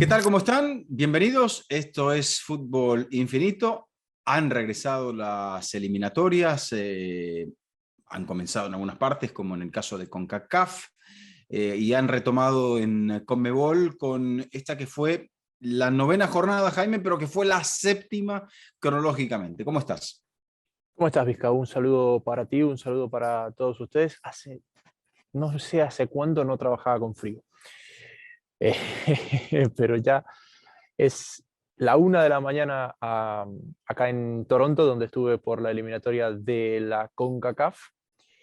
¿Qué tal? ¿Cómo están? Bienvenidos. Esto es Fútbol Infinito. Han regresado las eliminatorias, han comenzado en algunas partes, como en el caso de CONCACAF, y han retomado en CONMEBOL con esta que fue la 9ª jornada, Jaime, pero que fue la 7ª cronológicamente. ¿Cómo estás? ¿Cómo estás, Vizca? Un saludo para ti, un saludo para todos ustedes. No sé hace cuánto no trabajaba con frío. Eh, pero ya es la 1 de la mañana acá en Toronto, donde estuve por la eliminatoria de la CONCACAF.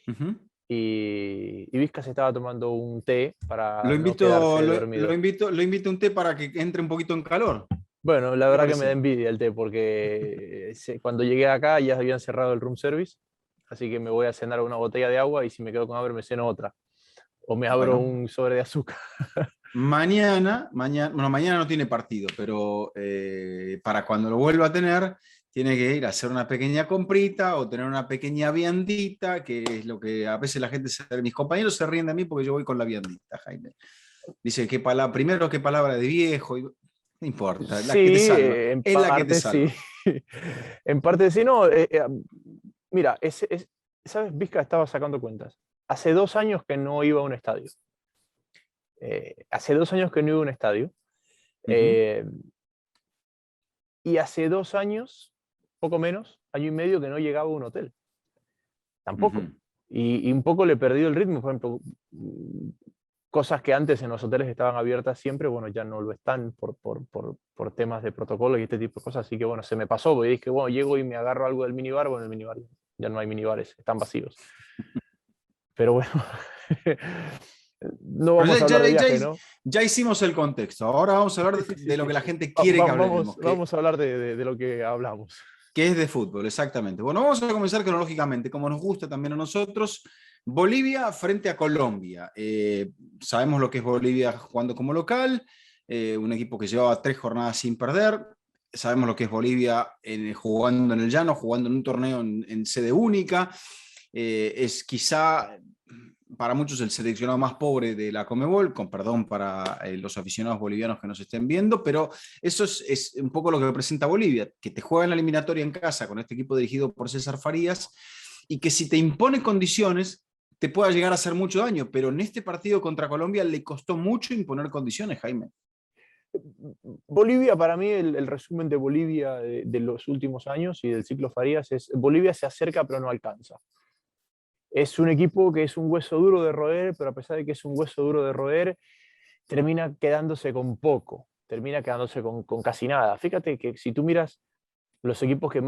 Uh-huh. Y Vizca se estaba tomando un té Lo para no invito, quedarse lo dormido. invito, lo invito a un té para que entre un poquito en calor. Bueno, la ¿Qué te verdad que me da parece? envidia el té, porque cuando llegué acá ya habían cerrado el room service, así que me voy a cenar una botella de agua y si me quedo con hambre me ceno otra. O me abro Bueno, un sobre de azúcar. mañana no tiene partido, pero para cuando lo vuelva a tener, tiene que ir a hacer una pequeña comprita o tener una pequeña viandita, que es lo que a veces la gente, mis compañeros se ríen de mí porque yo voy con la viandita, Jaime. Dice, primero qué palabra de viejo, no importa, la que te Sí, salva, en es la que te parte sí. salva. En parte sí, no. Mira, ¿sabes? Vizca estaba sacando cuentas. Hace 2 años que no iba a un estadio. Hace 2 años que no iba a un estadio. Ujú, Eh, y hace 2 años, poco menos, año y medio que no llegaba a un hotel. Tampoco. ujú. Y un poco le he perdido el ritmo. Por ejemplo, cosas que antes en los hoteles estaban abiertas siempre, bueno, ya no lo están por temas de protocolo y este tipo de cosas. Así que bueno, se me pasó, porque dije, bueno, llego y me agarro algo del minibar. Bueno, el minibar ya no hay minibares, están vacíos. Pero bueno, no Pero vamos a hablar de viaje, ¿no? ya hicimos el contexto, ahora vamos a hablar Sí, sí, sí, de lo sí, que la sí. gente quiere que hablemos, Vamos a hablar de lo que hablamos. que es de fútbol, exactamente. Bueno, vamos a comenzar cronológicamente, como nos gusta también a nosotros. Bolivia frente a Colombia. Sabemos lo que es Bolivia jugando como local, un equipo que llevaba 3 jornadas sin perder. Sabemos lo que es Bolivia jugando en el llano, jugando en un torneo en sede única. Es quizá para muchos el seleccionado más pobre de la Conmebol, con perdón para los aficionados bolivianos que nos estén viendo, pero eso es un poco lo que representa Bolivia, que te juega en la eliminatoria en casa con este equipo dirigido por César Farías, y que si te impone condiciones, te pueda llegar a hacer mucho daño, pero en este partido contra Colombia le costó mucho imponer condiciones, Jaime. Bolivia, para mí, el resumen de Bolivia de los últimos años y del ciclo Farías es: Bolivia se acerca pero no alcanza. Es un equipo que es un hueso duro de roer, pero a pesar de que es un hueso duro de roer, termina quedándose con poco, termina quedándose con casi nada. Fíjate que si tú miras los equipos que en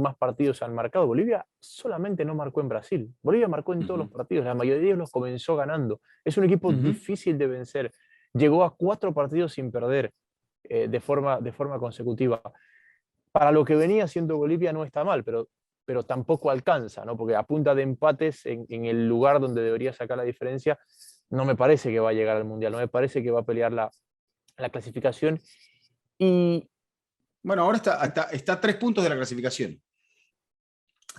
más partidos han marcado, Bolivia solamente no marcó en Brasil. Bolivia marcó en todos los Uh-huh. partidos, la mayoría de ellos los comenzó ganando. Es un equipo Uh-huh. difícil de vencer. Llegó a 4 partidos sin perder de forma consecutiva. Para lo que venía siendo Bolivia no está mal, pero tampoco alcanza, ¿no? Porque a punta de empates en el lugar donde debería sacar la diferencia, no me parece que va a llegar al Mundial, no me parece que va a pelear la clasificación. Y Bueno, ahora está a 3 puntos de la clasificación.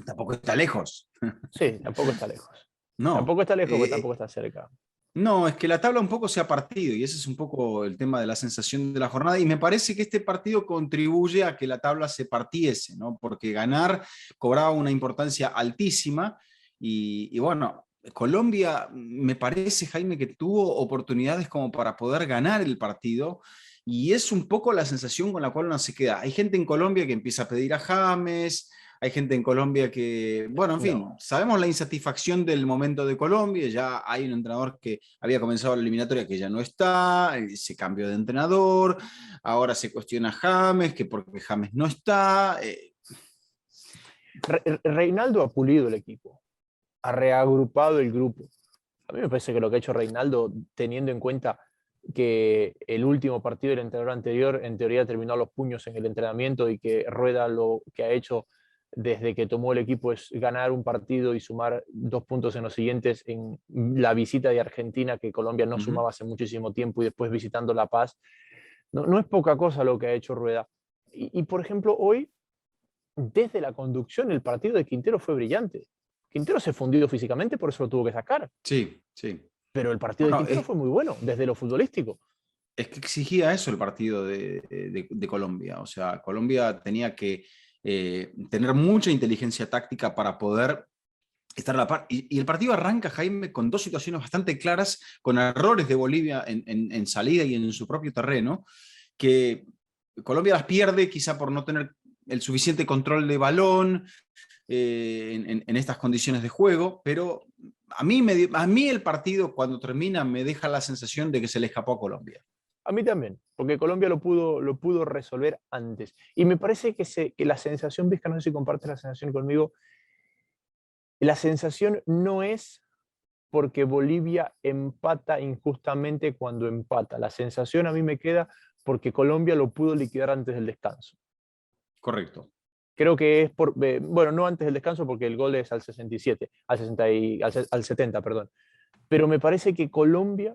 Tampoco está lejos. sí, tampoco está lejos. No. Tampoco está lejos, pero tampoco está cerca. No, es que la tabla un poco se ha partido y ese es un poco el tema de la sensación de la jornada y me parece que este partido contribuye a que la tabla se partiese, ¿no? Porque ganar cobraba una importancia altísima y bueno, Colombia me parece, Jaime, que tuvo oportunidades como para poder ganar el partido y es un poco la sensación con la cual uno se queda. Hay gente en Colombia que empieza a pedir a James. Hay gente en Colombia que, bueno, en fin, No. sabemos la insatisfacción del momento de Colombia, ya hay un entrenador que había comenzado la eliminatoria que ya no está, se cambió de entrenador, ahora se cuestiona a James, que porque James no está. Reinaldo ha pulido el equipo, ha reagrupado el grupo. A mí me parece que lo que ha hecho Reinaldo, teniendo en cuenta que el último partido del entrenador anterior en teoría terminó a los puños en el entrenamiento y que Rueda lo que ha hecho desde que tomó el equipo es ganar un partido y sumar 2 puntos en los siguientes, en la visita de Argentina, que Colombia no Uh-huh. sumaba hace muchísimo tiempo, y después visitando La Paz. No, no es poca cosa lo que ha hecho Rueda. Por ejemplo, hoy, desde la conducción, el partido de Quintero fue brillante. Quintero se fundió físicamente, por eso lo tuvo que sacar. Sí, sí. Pero el partido de Bueno, Quintero fue muy bueno, desde lo futbolístico. Es que exigía eso el partido de Colombia. O sea, Colombia tenía que tener mucha inteligencia táctica para poder estar a la par. Y el partido arranca, Jaime, con dos situaciones bastante claras, con errores de Bolivia en salida y en su propio terreno, que Colombia las pierde quizá por no tener el suficiente control de balón en estas condiciones de juego, pero a mí el partido cuando termina me deja la sensación de que se le escapó a Colombia. A mí también, porque Colombia lo pudo resolver antes. Y me parece que la sensación, Vizca, no sé si compartes la sensación conmigo, la sensación no es porque Bolivia empata injustamente cuando empata. La sensación a mí me queda porque Colombia lo pudo liquidar antes del descanso. Correcto. Creo que es por, bueno, no antes del descanso porque el gol es al 67, al, 60 al 70, perdón. Pero me parece que Colombia,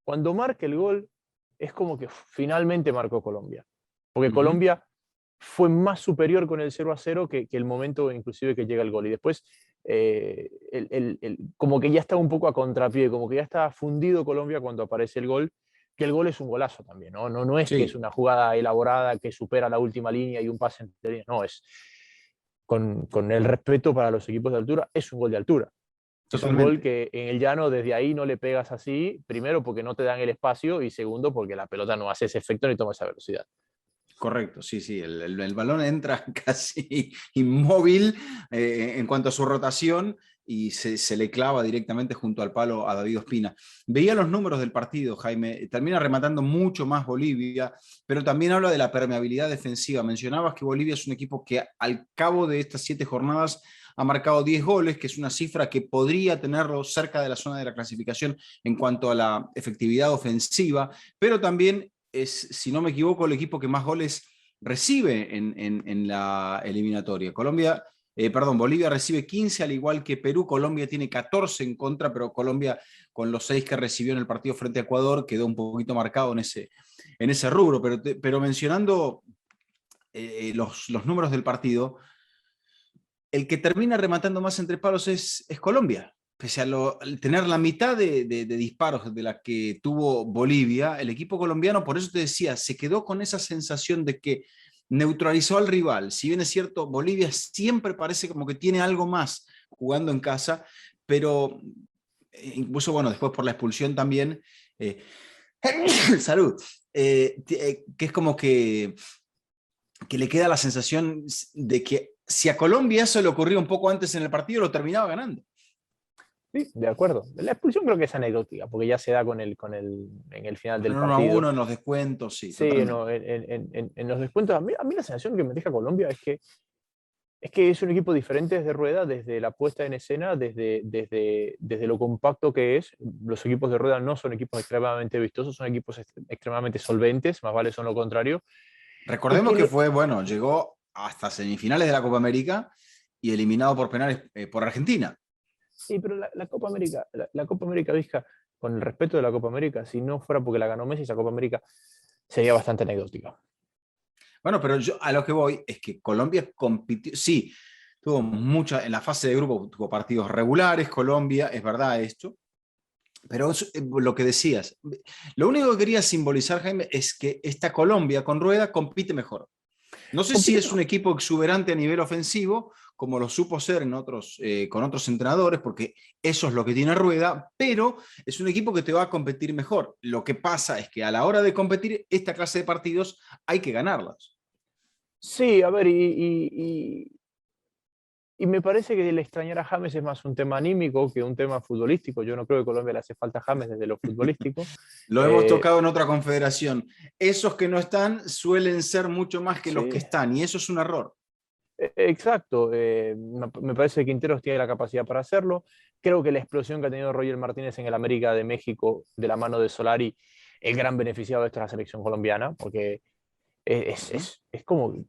cuando marca el gol, es como que finalmente marcó Colombia. Porque Colombia fue más superior con el 0-0 que el momento inclusive que llega el gol. Y después, como que ya está un poco a contrapié, como que ya está fundido Colombia cuando aparece el gol, que el gol es un golazo también, ¿no? No es que es Sí, una jugada elaborada que supera la última línea y un pase entre líneas, no, es con el respeto para los equipos de altura, es un gol de altura. Es un gol totalmente. que en el llano desde ahí no le pegas así, primero porque no te dan el espacio y segundo porque la pelota no hace ese efecto ni toma esa velocidad. Correcto, sí, sí. El balón entra casi inmóvil en cuanto a su rotación y se le clava directamente junto al palo a David Ospina. Veía los números del partido, Jaime. Termina rematando mucho más Bolivia, pero también habla de la permeabilidad defensiva. Mencionabas que Bolivia es un equipo que al cabo de estas 7 jornadas ha marcado 10 goles, que es una cifra que podría tenerlo cerca de la zona de la clasificación en cuanto a la efectividad ofensiva, pero también es, si no me equivoco, el equipo que más goles recibe en la eliminatoria. Bolivia recibe 15, al igual que Perú. Colombia tiene 14 en contra, pero Colombia, con los 6 que recibió en el partido frente a Ecuador, quedó un poquito marcado en ese rubro. Pero mencionando los números del partido, el que termina rematando más entre palos es Colombia. Pese a tener la mitad de disparos de la que tuvo Bolivia, el equipo colombiano, por eso te decía, se quedó con esa sensación de que neutralizó al rival. Si bien es cierto, Bolivia siempre parece como que tiene algo más jugando en casa, pero incluso, bueno, después por la expulsión también, eh, salud, que es como que le queda la sensación de que si a Colombia eso le ocurrió un poco antes en el partido, lo terminaba ganando. Sí, de acuerdo. La expulsión creo que es anecdótica, porque ya se da en el final Con del el 1-1 partido. en los descuentos, sí, Sí, totalmente. no, en los descuentos, a mí la sensación que me deja Colombia es que es un equipo diferente desde Rueda, desde la puesta en escena, desde lo compacto que es. Los equipos de Rueda no son equipos extremadamente vistosos, son equipos extremadamente solventes, más vale son lo contrario. Y Recordemos que que le, fue, bueno, llegó hasta semifinales de la Copa América y eliminado por penales por Argentina. sí, pero la Copa América, la Copa América, Vizca, con el respeto de la Copa América, si no fuera porque la ganó Messi, esa Copa América sería bastante anecdótica. Bueno, pero yo a lo que voy es que Colombia compitió, sí, tuvo mucha, en la fase de grupo tuvo partidos regulares, Colombia, es verdad esto, pero lo que decías, lo único que quería simbolizar, Jaime, es que esta Colombia con Rueda compite mejor. No sé si Compite es un mejor. equipo exuberante a nivel ofensivo, como lo supo ser con otros entrenadores, porque eso es lo que tiene Rueda, pero es un equipo que te va a competir mejor. Lo que pasa es que a la hora de competir, esta clase de partidos hay que ganarlos. Sí, a ver, y me parece que el extrañar a James es más un tema anímico que un tema futbolístico. Yo no creo que a Colombia le hace falta a James desde lo futbolístico. Lo hemos Eh, tocado en otra confederación. Esos que no están suelen ser mucho más que los que sí, están, y eso es un error. exacto. Me parece que Quinteros tiene la capacidad para hacerlo. Creo que la explosión que ha tenido Roger Martínez en el América de México de la mano de Solari, el gran beneficiado de esto es la selección colombiana, porque Ujú. es como, o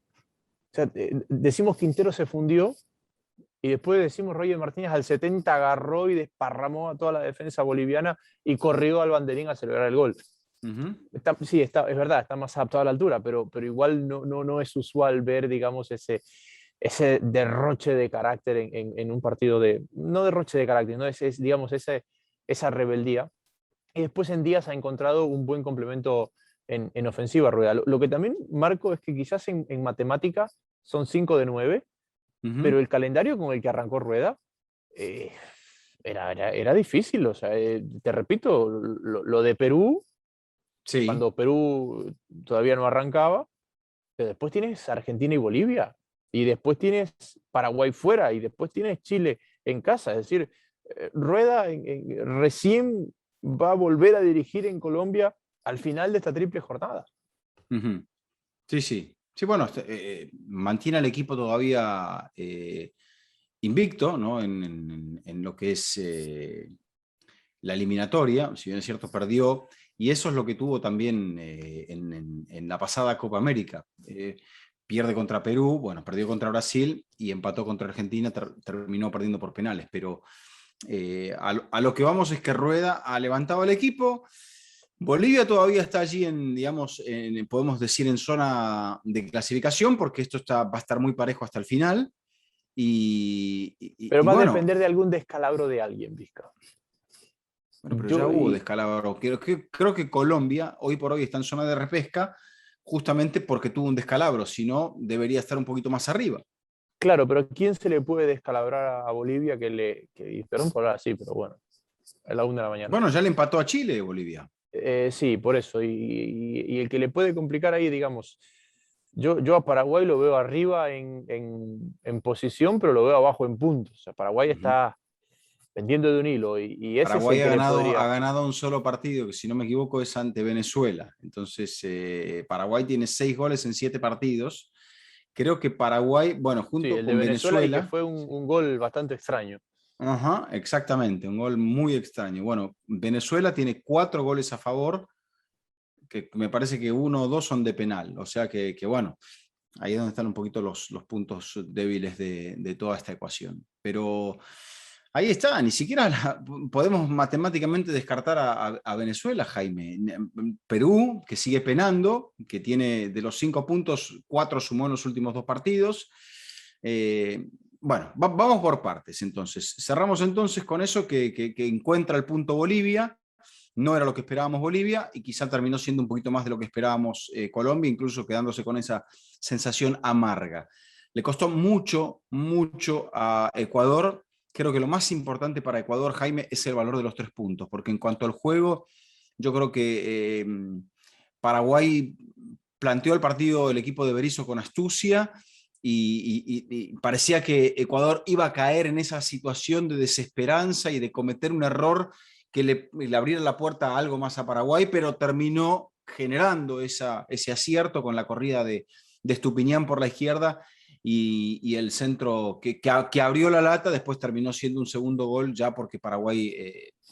sea, decimos Quintero se fundió y después decimos Roger Martínez al 70 agarró y desparramó a toda la defensa boliviana y corrió al banderín a celebrar el gol. Ujú. Sí, es verdad, está más adaptado a la altura, pero igual no es usual ver, digamos, ese derroche de carácter en un partido de, no derroche de carácter, ¿no? Digamos, esa rebeldía. Y después en Díaz ha encontrado un buen complemento en ofensiva, Rueda. Lo que también marco es que quizás en matemática son 5 de 9, pero el calendario con el que arrancó Rueda eh, era difícil. O sea, te repito, lo de Perú, Sí. cuando Perú todavía no arrancaba, pero después tienes Argentina y Bolivia, y después tienes Paraguay fuera, y después tienes Chile en casa. Es decir, Rueda recién va a volver a dirigir en Colombia al final de esta triple jornada. Ujú. Sí, sí. Sí, bueno, mantiene al equipo todavía invicto, ¿no? En lo que es la eliminatoria, si bien es cierto, perdió, y eso es lo que tuvo también en la pasada Copa América. Pierde contra Perú, bueno, perdió contra Brasil y empató contra Argentina, terminó perdiendo por penales, pero a lo que vamos es que Rueda ha levantado el equipo. Bolivia todavía está allí digamos, podemos decir en zona de clasificación, porque esto va a estar muy parejo hasta el final. Pero Y va a bueno, depender de algún descalabro de alguien, Vizca. bueno, pero ya Yo, hubo y, descalabro. Creo que Colombia hoy por hoy está en zona de repesca justamente porque tuvo un descalabro, si no, debería estar un poquito más arriba. claro, pero ¿quién se le puede descalabrar a Bolivia perdón por hablar así, pero bueno, a la 1 de la mañana? Bueno, ya le empató a Chile, Bolivia. Sí, por eso. Y el que le puede complicar ahí, digamos, yo a Paraguay lo veo arriba en posición, pero lo veo abajo en puntos. O sea, Paraguay Ujú. está pendiendo de un hilo, y ese es el Paraguay que le ha podría. ganado un solo partido, que si no me equivoco es ante Venezuela. Entonces, Paraguay tiene 6 goles en 7 partidos. Creo que Paraguay, bueno, Sí, junto el de con Venezuela, y que Venezuela, fue un gol bastante extraño. ajá, exactamente, un gol muy extraño. Bueno, Venezuela tiene 4 goles a favor, que me parece que 1 o 2 son de penal. O sea que bueno, ahí es donde están un poquito los puntos débiles de toda esta ecuación. Pero ahí está, ni siquiera podemos matemáticamente descartar a Venezuela, Jaime. Perú, que sigue penando, que tiene de los 5 puntos, 4 sumó en los últimos 2 partidos. Bueno, vamos por partes entonces. Cerramos entonces con eso que encuentra el punto Bolivia. No era lo que esperábamos Bolivia y quizá terminó siendo un poquito más de lo que esperábamos Colombia, incluso quedándose con esa sensación amarga. Le costó mucho, mucho a Ecuador. Creo que lo más importante para Ecuador, Jaime, es el valor de los 3 puntos, porque en cuanto al juego, yo creo que Paraguay planteó el partido el equipo de Berizzo con astucia y parecía que Ecuador iba a caer en esa situación de desesperanza y de cometer un error que le abriera la puerta a algo más a Paraguay, pero terminó generando ese acierto con la corrida de Estupiñán por la izquierda y el centro que abrió la lata, después terminó siendo un segundo gol ya porque Paraguay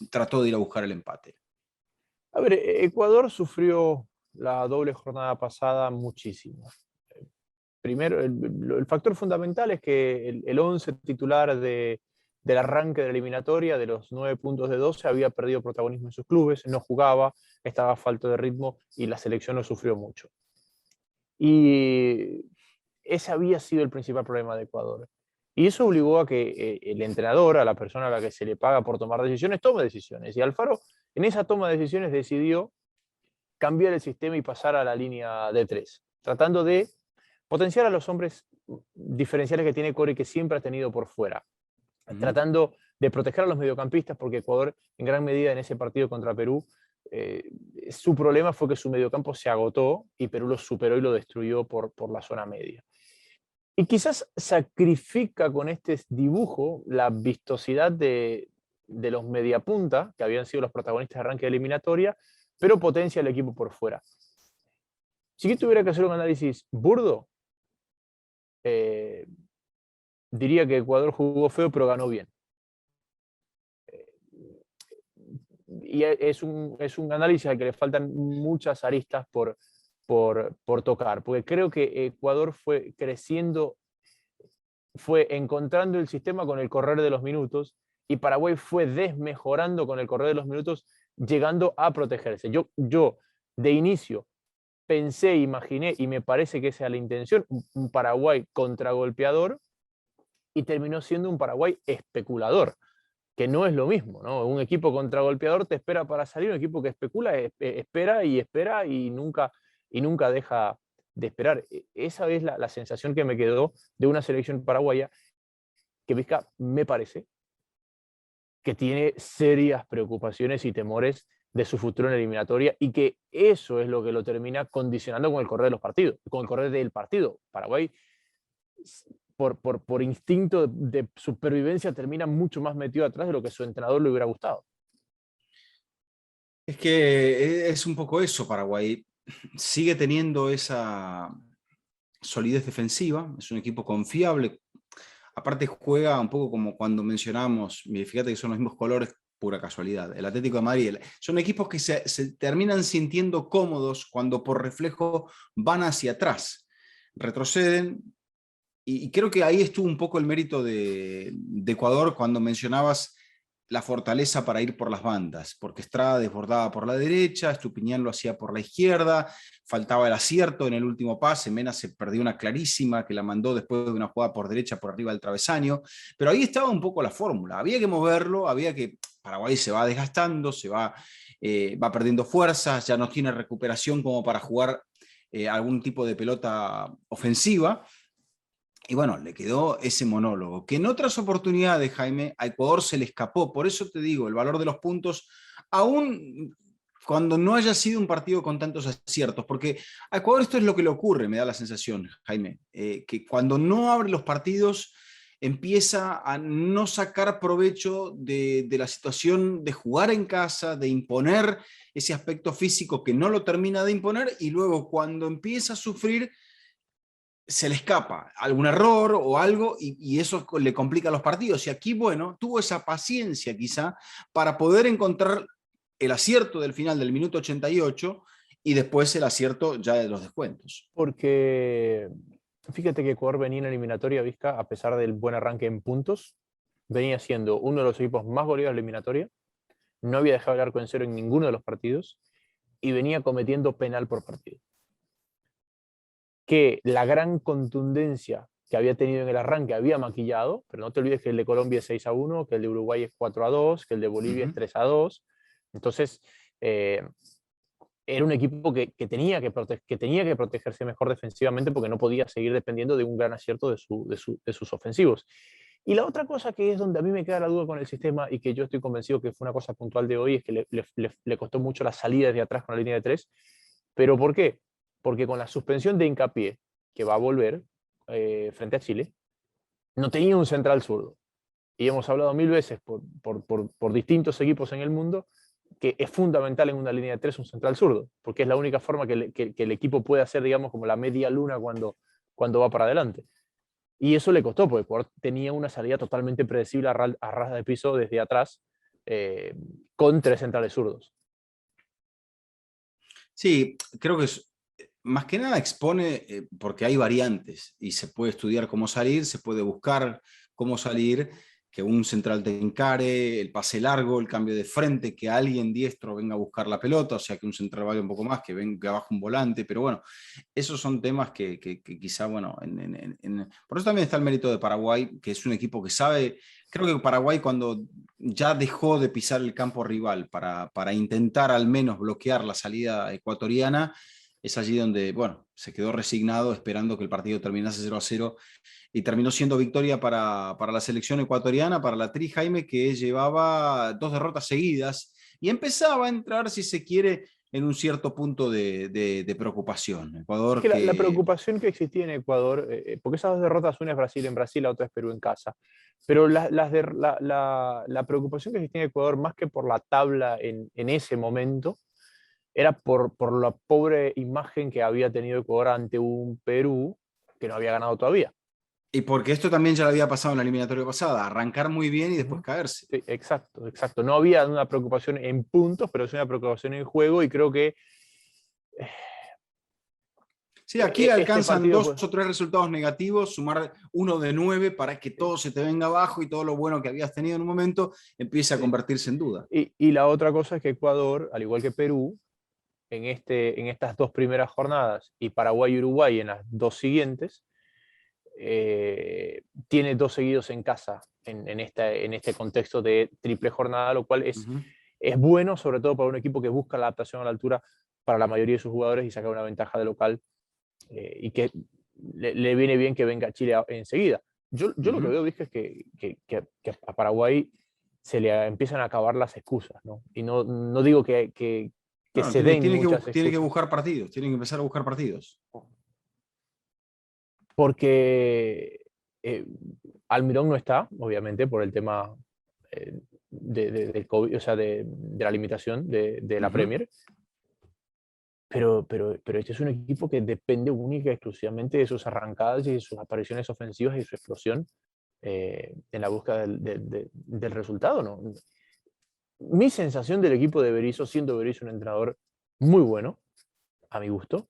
trató de ir a buscar el empate. A ver, Ecuador sufrió la doble jornada pasada muchísimo. Primero, el factor fundamental es que el 11 titular del arranque de la eliminatoria, de los 9 puntos de 12, había perdido protagonismo en sus clubes, no jugaba, estaba falto de ritmo, y la selección lo sufrió mucho. Y ese había sido el principal problema de Ecuador. Y eso obligó a que el entrenador, a la persona a la que se le paga por tomar decisiones, tome decisiones. Y Alfaro, en esa toma de decisiones, decidió cambiar el sistema y pasar a la línea de 3, tratando de potenciar a los hombres diferenciales que tiene Core, que siempre ha tenido por fuera, tratando de proteger a los mediocampistas, porque Ecuador, en gran medida en ese partido contra Perú, su problema fue que su mediocampo se agotó y Perú lo superó y lo destruyó por la zona media. Y quizás sacrifica con este dibujo la vistosidad de los mediapunta, que habían sido los protagonistas de arranque de eliminatoria, pero potencia el equipo por fuera. Si yo tuviera que hacer un análisis burdo, eh, diría que Ecuador jugó feo, pero ganó bien. Y es un análisis al que le faltan muchas aristas por tocar, porque creo que Ecuador fue creciendo, fue encontrando el sistema con el correr de los minutos, y Paraguay fue desmejorando con el correr de los minutos, llegando a protegerse. Yo de inicio pensé, imaginé, y me parece que esa es la intención, un Paraguay contragolpeador, y terminó siendo un Paraguay especulador. que no es lo mismo, ¿no? Un equipo contragolpeador te espera para salir, un equipo que especula, espera y nunca deja de esperar. Esa es la sensación que me quedó de una selección paraguaya que Vizca me parece que tiene serias preocupaciones y temores de su futuro en la eliminatoria y que eso es lo que lo termina condicionando con el correr de los partidos, con el correr del partido. Paraguay, por instinto de supervivencia, termina mucho más metido atrás de lo que su entrenador le hubiera gustado. Es que es un poco eso, Paraguay. Sigue teniendo esa solidez defensiva, es un equipo confiable. Aparte juega un poco como cuando mencionamos, fíjate que son los mismos colores, pura casualidad, el Atlético de Madrid. Son equipos que se terminan sintiendo cómodos cuando por reflejo van hacia atrás, retroceden. Y creo que ahí estuvo un poco el mérito de Ecuador cuando mencionabas la fortaleza para ir por las bandas, porque Estrada desbordaba por la derecha, Estupiñán lo hacía por la izquierda, faltaba el acierto en el último pase, Mena se perdió una clarísima que la mandó después de una jugada por derecha por arriba del travesaño, pero ahí estaba un poco la fórmula, había que moverlo, había que, Paraguay se va desgastando, va perdiendo fuerzas, ya no tiene recuperación como para jugar algún tipo de pelota ofensiva. Y bueno, le quedó ese monólogo, que en otras oportunidades, Jaime, a Ecuador se le escapó. Por eso te digo, el valor de los puntos, aún cuando no haya sido un partido con tantos aciertos, porque a Ecuador esto es lo que le ocurre, me da la sensación, Jaime, que cuando no abre los partidos empieza a no sacar provecho de la situación de jugar en casa, de imponer ese aspecto físico que no lo termina de imponer, y luego cuando empieza a sufrir se le escapa algún error o algo y eso le complica los partidos. Y aquí, bueno, tuvo esa paciencia quizá para poder encontrar el acierto del final del minuto 88 y después el acierto ya de los descuentos. Porque fíjate que Ecuador venía en la eliminatoria, Vizca, a pesar del buen arranque en puntos, venía siendo uno de los equipos más goleados de la eliminatoria, no había dejado el arco en cero en ninguno de los partidos y venía cometiendo penal por partido. Que la gran contundencia que había tenido en el arranque había maquillado, pero no te olvides que el de Colombia es 6-1, que el de Uruguay es 4-2, que el de Bolivia es 3-2. Entonces, era un equipo que tenía que protegerse mejor defensivamente porque no podía seguir dependiendo de un gran acierto de sus ofensivos. Y la otra cosa que es donde a mí me queda la duda con el sistema y que yo estoy convencido que fue una cosa puntual de hoy es que le costó mucho la salida desde atrás con la línea de tres. ¿Pero por qué? Porque con la suspensión de Hincapié, que va a volver frente a Chile, no tenía un central zurdo. Y hemos hablado mil veces por distintos equipos en el mundo que es fundamental en una línea de tres un central zurdo, porque es la única forma que el equipo puede hacer, digamos, como la media luna cuando va para adelante. Y eso le costó, porque Ecuador tenía una salida totalmente predecible a ras de piso desde atrás, con tres centrales zurdos. Sí, creo que más que nada expone, porque hay variantes y se puede estudiar cómo salir, se puede buscar cómo salir, que un central te encare, el pase largo, el cambio de frente, que alguien diestro venga a buscar la pelota, o sea, que un central vaya un poco más, que venga abajo un volante, pero bueno, esos son temas que quizá, bueno, por eso también está el mérito de Paraguay, que es un equipo que sabe, creo que Paraguay cuando ya dejó de pisar el campo rival para intentar al menos bloquear la salida ecuatoriana, es allí donde, bueno, se quedó resignado esperando que el partido terminase 0-0 y terminó siendo victoria para la selección ecuatoriana, para la Tri Jaime, que llevaba 2 derrotas seguidas y empezaba a entrar, si se quiere, en un cierto punto de preocupación. Es Ecuador que la que... preocupación que existía en Ecuador, porque esas dos derrotas, una es Brasil en Brasil, la otra es Perú en casa, pero la preocupación que existía en Ecuador, más que por la tabla en ese momento, era por la pobre imagen que había tenido Ecuador ante un Perú que no había ganado todavía. Y porque esto también ya lo había pasado en la eliminatoria pasada, arrancar muy bien y después caerse. Sí, exacto, exacto. No había una preocupación en puntos, pero es una preocupación en juego y creo que Sí, aquí este alcanzan partido 2 o 3 resultados negativos, sumar 1 de 9 para que todo se te venga abajo y todo lo bueno que habías tenido en un momento empiece a sí. convertirse en duda. Y la otra cosa es que Ecuador, al igual que Perú, en estas dos primeras jornadas y Paraguay y Uruguay en las dos siguientes, tiene 2 seguidos en casa en este contexto de triple jornada, lo cual es bueno, sobre todo para un equipo que busca la adaptación a la altura para la mayoría de sus jugadores y sacar una ventaja de local, y que le viene bien que venga Chile enseguida. Yo lo que veo, Vizca, es que a Paraguay se le empiezan a acabar las excusas, ¿no? Y no digo que Bueno, se den tiene muchas que excusas, buscar partidos, tienen que empezar a buscar partidos. porque Almirón no está, obviamente, por el tema del COVID, o sea, de la limitación de la Premier. Pero este es un equipo que depende única y exclusivamente de sus arrancadas y de sus apariciones ofensivas y su explosión en la búsqueda del resultado, ¿no? Mi sensación del equipo de Berizzo, siendo Berizzo un entrenador muy bueno, a mi gusto,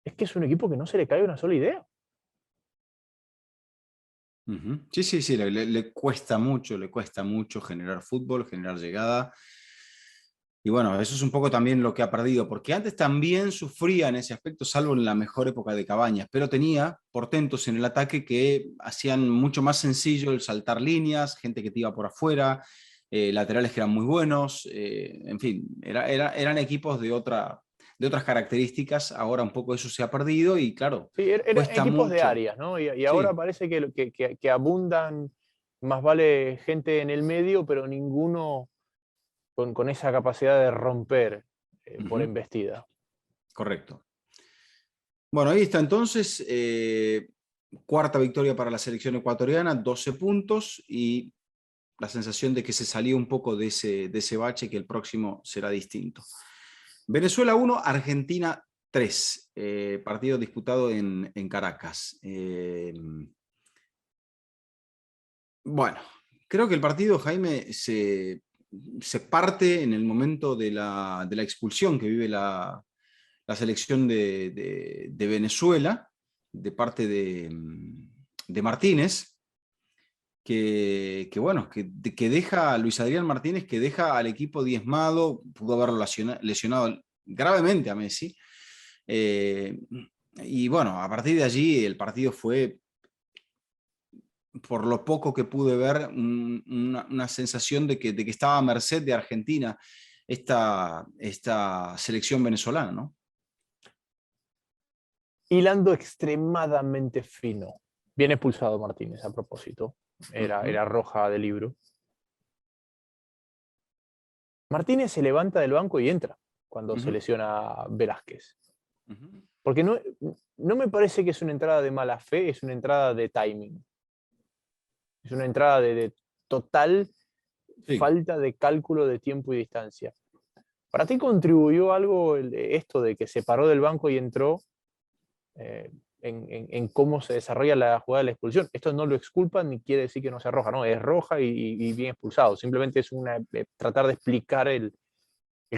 es que es un equipo que no se le cae una sola idea. Sí, sí, sí, le cuesta mucho generar fútbol, generar llegada. Y bueno, eso es un poco también lo que ha perdido, porque antes también sufría en ese aspecto, salvo en la mejor época de Cabañas, pero tenía portentos en el ataque que hacían mucho más sencillo el saltar líneas, gente que te iba por afuera, laterales que eran muy buenos, en fin, eran equipos de otras características. Ahora un poco eso se ha perdido y claro, Sí, eran cuesta equipos de mucho. áreas, ¿no? Y ahora Sí. parece que abundan más vale gente en el medio, pero ninguno con esa capacidad de romper por Ujú, embestida. correcto. Bueno, ahí está entonces, cuarta victoria para la selección ecuatoriana, 12 puntos y la sensación de que se salió un poco de ese bache, que el próximo será distinto. Venezuela 1, Argentina 3, partido disputado en Caracas. Bueno, creo que el partido, Jaime, se parte en el momento de la expulsión que vive la selección de Venezuela, de parte de Martínez, bueno, que deja a Luis Adrián Martínez, que deja al equipo diezmado, pudo haberlo lesionado gravemente a Messi. Eh, y bueno, a partir de allí el partido fue, por lo poco que pude ver, una sensación de que estaba a merced de Argentina esta selección venezolana, ¿no? Hilando extremadamente fino. Bien expulsado Martínez a propósito. Era roja de libro. Martínez se levanta del banco y entra cuando se lesiona Velázquez. Porque no me parece que es una entrada de mala fe, es una entrada de timing. Es una entrada de total Sí. falta de cálculo de tiempo y distancia. ¿Para ti contribuyó algo esto de que se paró del banco y entró en cómo se desarrolla la jugada de la expulsión? Esto no lo exculpa ni quiere decir que no sea roja, no, es roja y bien expulsado. Simplemente es tratar de explicar el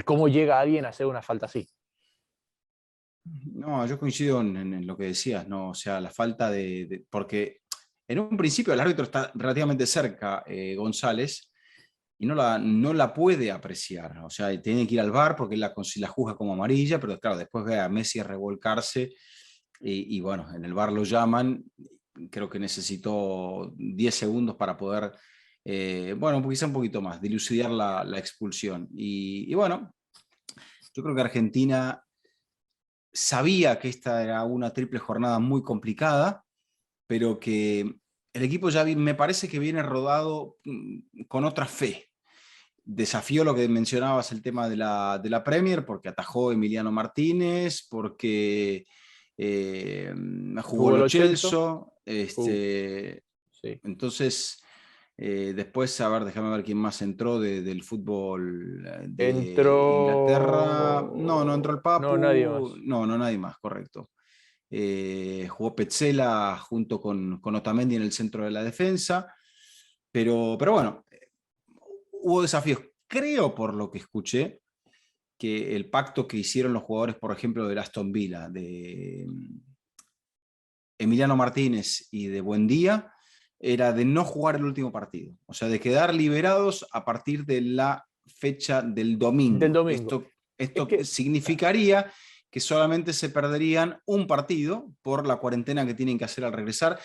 cómo llega alguien a hacer una falta así. No, yo coincido en lo que decías, ¿no? O sea, la falta porque en un principio el árbitro está relativamente cerca, González, y no la puede apreciar. O sea, tiene que ir al VAR porque la juzga como amarilla, pero claro, después ve a Messi revolcarse y bueno, en el VAR lo llaman. Creo que necesitó 10 segundos para poder, bueno, quizá un poquito más, dilucidar la expulsión. Y bueno, yo creo que Argentina sabía que esta era una triple jornada muy complicada, pero que el equipo ya me parece que viene rodado con otra fe. Desafió lo que mencionabas, el tema de la Premier, porque atajó Emiliano Martínez, porque jugó ¿Jugó Lo Lo Celso? Celso. Sí. Entonces, después, a ver, déjame ver quién más entró del fútbol de Inglaterra. No, no entró el Entró... No, nadie Papu. más. No, no, nadie más, correcto. Jugó Petzela junto con Otamendi en el centro de la defensa. Pero bueno, hubo desafíos. Creo, por lo que escuché, que el pacto que hicieron los jugadores, por ejemplo, del Aston Villa, de Emiliano Martínez y de Buendía, era de no jugar el último partido. O sea, de quedar liberados a partir de la fecha del Del domingo. domingo. Esto, Es esto que significaría que solamente se perderían un partido por la cuarentena que tienen que hacer al regresar,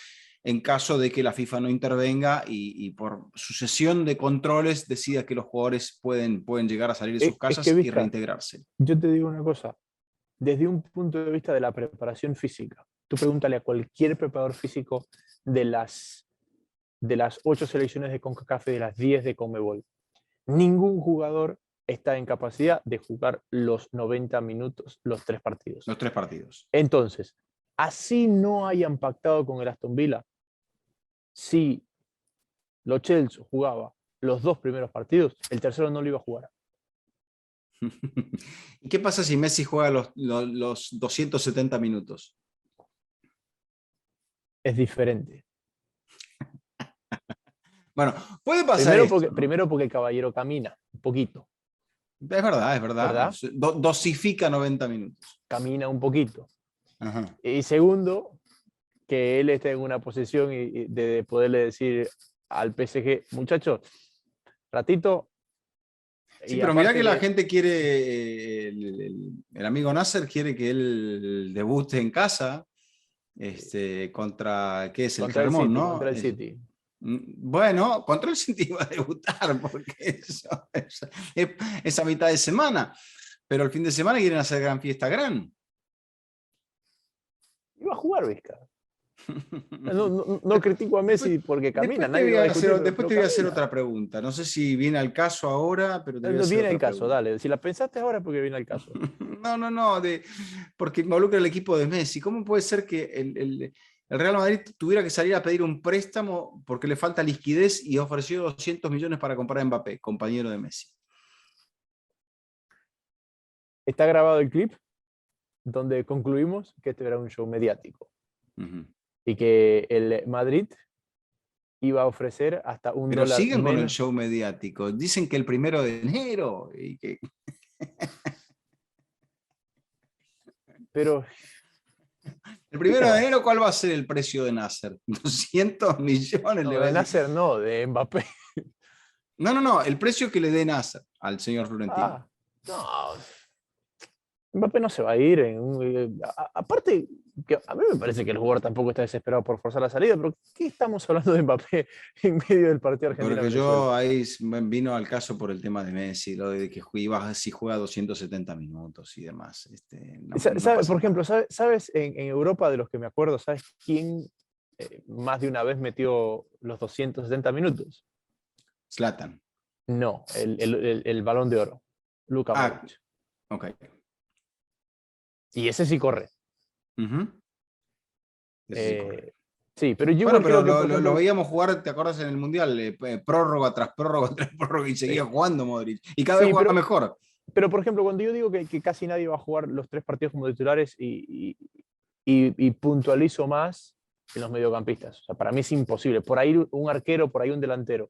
en caso de que la FIFA no intervenga y por sucesión de controles decida que los jugadores pueden llegar a salir de sus Es que, casas y Vizca, reintegrarse. yo te digo una cosa, desde un punto de vista de la preparación física, tú pregúntale a cualquier preparador físico de las 8 selecciones de CONCACAF y de las 10 de CONMEBOL. Ningún jugador está en capacidad de jugar los 90 minutos, los 3 partidos. Los 3 partidos. Entonces, así no hayan pactado con el Aston Villa, si Lo Celso jugaba los 2 primeros partidos, el tercero no lo iba a jugar. ¿Y qué pasa si Messi juega los 270 minutos? Es diferente. Bueno, puede pasar Primero porque el caballero camina un poquito. Es verdad. ¿Verdad? Dosifica 90 minutos. Camina un poquito. Ajá. Y segundo, que él esté en una posición de poderle decir al PSG, muchachos, ratito. Sí, pero mirá que la gente quiere, el amigo Nasser quiere que él debute en casa contra, ¿qué es? El Clermont, ¿no? Contra el City. Bueno, contra el City va a debutar, porque esa mitad de semana. Pero el fin de semana quieren hacer gran fiesta Iba a jugar, Vizca. No critico a Messi porque camina. Después te voy a hacer otra pregunta. No sé si viene al caso ahora, pero te voy a hacer viene otra al caso, pregunta. dale. Si la pensaste ahora es porque viene al caso. No, porque involucra el equipo de Messi. ¿Cómo puede ser que el Real Madrid tuviera que salir a pedir un préstamo porque le falta liquidez y ofreció 200 millones para comprar a Mbappé, compañero de Messi? Está grabado el clip donde concluimos que este era un show mediático. Y que el Madrid iba a ofrecer hasta $1 Pero siguen menos. con el show mediático. Dicen que el 1 de enero. Y que... Pero... El 1 de enero, ¿cuál va a ser el precio de Nasser? 200 millones. No, le va de Nasser no, de Mbappé. No, el precio que le dé Nasser al señor Florentino. No, Mbappé no se va a ir. Aparte, que a mí me parece que el jugador tampoco está desesperado por forzar la salida, pero ¿qué estamos hablando de Mbappé en medio del partido argentino? Porque yo ahí vino al caso por el tema de Messi, lo de que si juega 270 minutos y demás. Por ejemplo, ¿sabes en Europa, de los que me acuerdo, ¿sabes quién más de una vez metió los 270 minutos? Zlatan. No, el Balón de Oro. Luka Modric. Ok. Y ese sí corre. Ese sí corre. Sí, pero yo lo veíamos jugar, ¿te acuerdas? En el Mundial, prórroga tras prórroga tras prórroga y seguía jugando Modric. Y cada vez jugaba mejor. Pero, por ejemplo, cuando yo digo que casi nadie va a jugar los 3 partidos como titulares y puntualizo más en los mediocampistas. O sea, para mí es imposible. Por ahí un arquero, por ahí un delantero.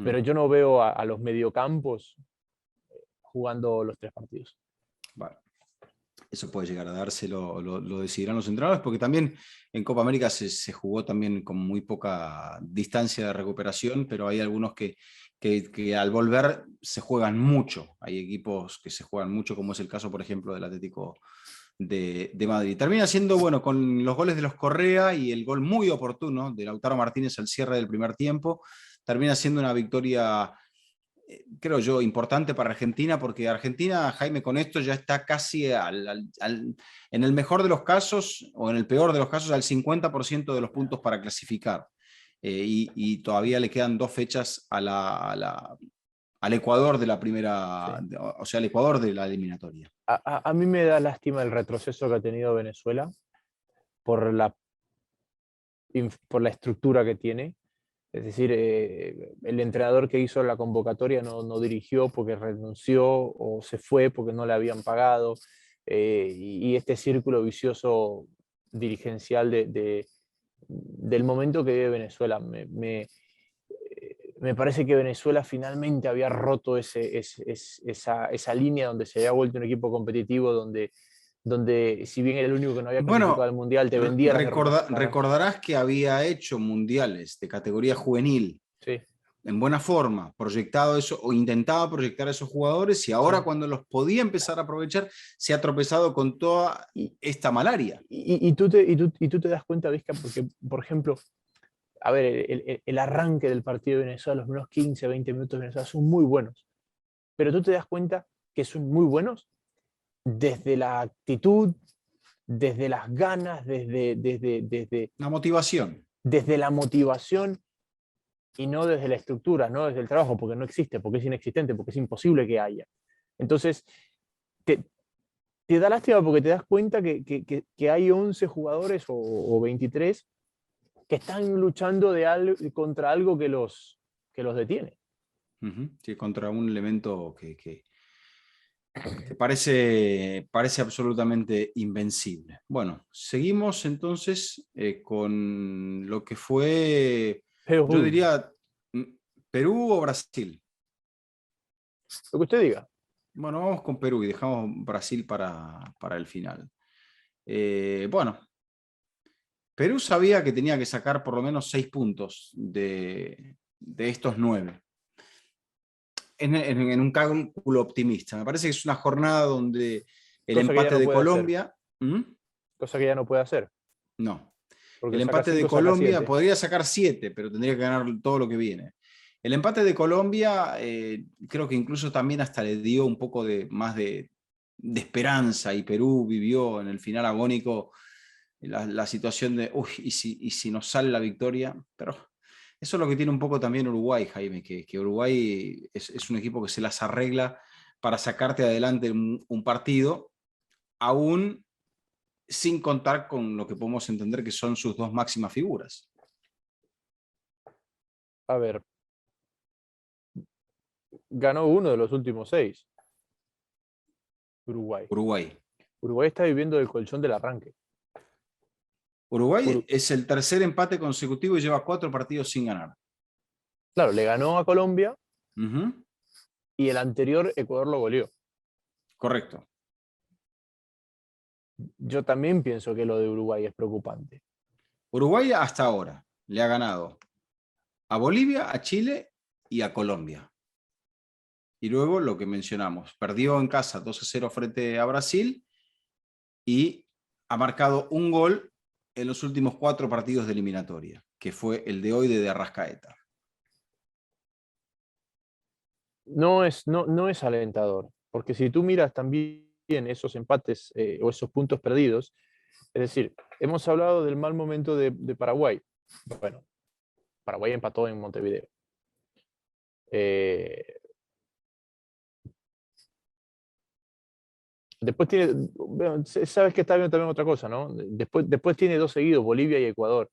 Pero yo no veo a los mediocampos jugando los 3 partidos. Vale. Eso puede llegar a darse, lo decidirán los entrenadores, porque también en Copa América se jugó también con muy poca distancia de recuperación, pero hay algunos que al volver se juegan mucho. Hay equipos que se juegan mucho, como es el caso, por ejemplo, del Atlético de Madrid. Termina siendo, bueno, con los goles de los Correa y el gol muy oportuno de Lautaro Martínez al cierre del primer tiempo, termina siendo una victoria, creo yo, importante para Argentina, porque Argentina, Jaime, con esto ya está casi en el mejor de los casos, o en el peor de los casos, al 50% de los puntos para clasificar. Y todavía le quedan 2 fechas al Ecuador de la primera, sí. O sea, al Ecuador de la eliminatoria. A mí me da lástima el retroceso que ha tenido Venezuela por la estructura que tiene. Es decir, el entrenador que hizo la convocatoria no dirigió porque renunció o se fue porque no le habían pagado. Y este círculo vicioso dirigencial del momento que vive Venezuela. Me parece que Venezuela finalmente había roto esa línea donde se había vuelto un equipo competitivo, donde si bien era el único que no había clasificado al Mundial, te vendía recordarás que había hecho mundiales de categoría juvenil. Sí. en buena forma proyectado eso o intentaba proyectar a esos jugadores y ahora cuando los podía empezar a aprovechar se ha tropezado con toda esta malaria. Y tú te das cuenta, Vizca, porque, por ejemplo, a ver, el arranque del partido de Venezuela, los primeros 15, 20 minutos de Venezuela son muy buenos, pero tú te das cuenta que son muy buenos desde la actitud, desde las ganas, La motivación. desde la motivación y no desde la estructura, no desde el trabajo, porque no existe, porque es inexistente, porque es imposible que haya. Entonces, te, te da lástima porque te das cuenta que hay 11 jugadores o 23 que están luchando contra algo que los detiene. Sí, contra un elemento que parece absolutamente invencible. Bueno, seguimos entonces con lo que fue, yo Perú, diría, mm, Perú o Brasil. lo que usted diga. Bueno, vamos con Perú y dejamos Brasil para el final. Bueno, Perú sabía que tenía que sacar por lo menos 6 puntos de estos 9. En un cálculo optimista. Me parece que es una jornada donde el Cosa que ya empate no de puede hacer. Colombia... ¿Mm? Cosa que ya no puede hacer. No. Porque El saca empate de 5, saca Colombia 7. podría sacar 7, pero tendría que ganar todo lo que viene. El empate de Colombia creo que incluso también hasta le dio un poco más de esperanza y Perú vivió en el final agónico la situación de, uy, ¿y si nos sale la victoria? Pero eso es lo que tiene un poco también Uruguay, Jaime, que Uruguay es un equipo que se las arregla para sacarte adelante un partido, aún sin contar con lo que podemos entender que son sus dos máximas figuras. A ver, ganó uno de los últimos 6. Uruguay. Uruguay. Uruguay está viviendo del colchón del arranque. Uruguay es el tercer empate consecutivo y lleva 4 partidos sin ganar. Claro, le ganó a Colombia Uh-huh. y el anterior Ecuador lo goleó. Correcto. Yo también pienso que lo de Uruguay es preocupante. Uruguay hasta ahora le ha ganado a Bolivia, a Chile y a Colombia. Y luego lo que mencionamos, perdió en casa 2-0 frente a Brasil y ha marcado un gol en los últimos 4 partidos de eliminatoria, que fue el de hoy de Arrascaeta. No es alentador, porque si tú miras también esos empates o esos puntos perdidos, es decir, hemos hablado del mal momento de Paraguay. Bueno, Paraguay empató en Montevideo. Después tiene, bueno, sabes que está viendo también otra cosa, ¿no? Después tiene 2 seguidos, Bolivia y Ecuador.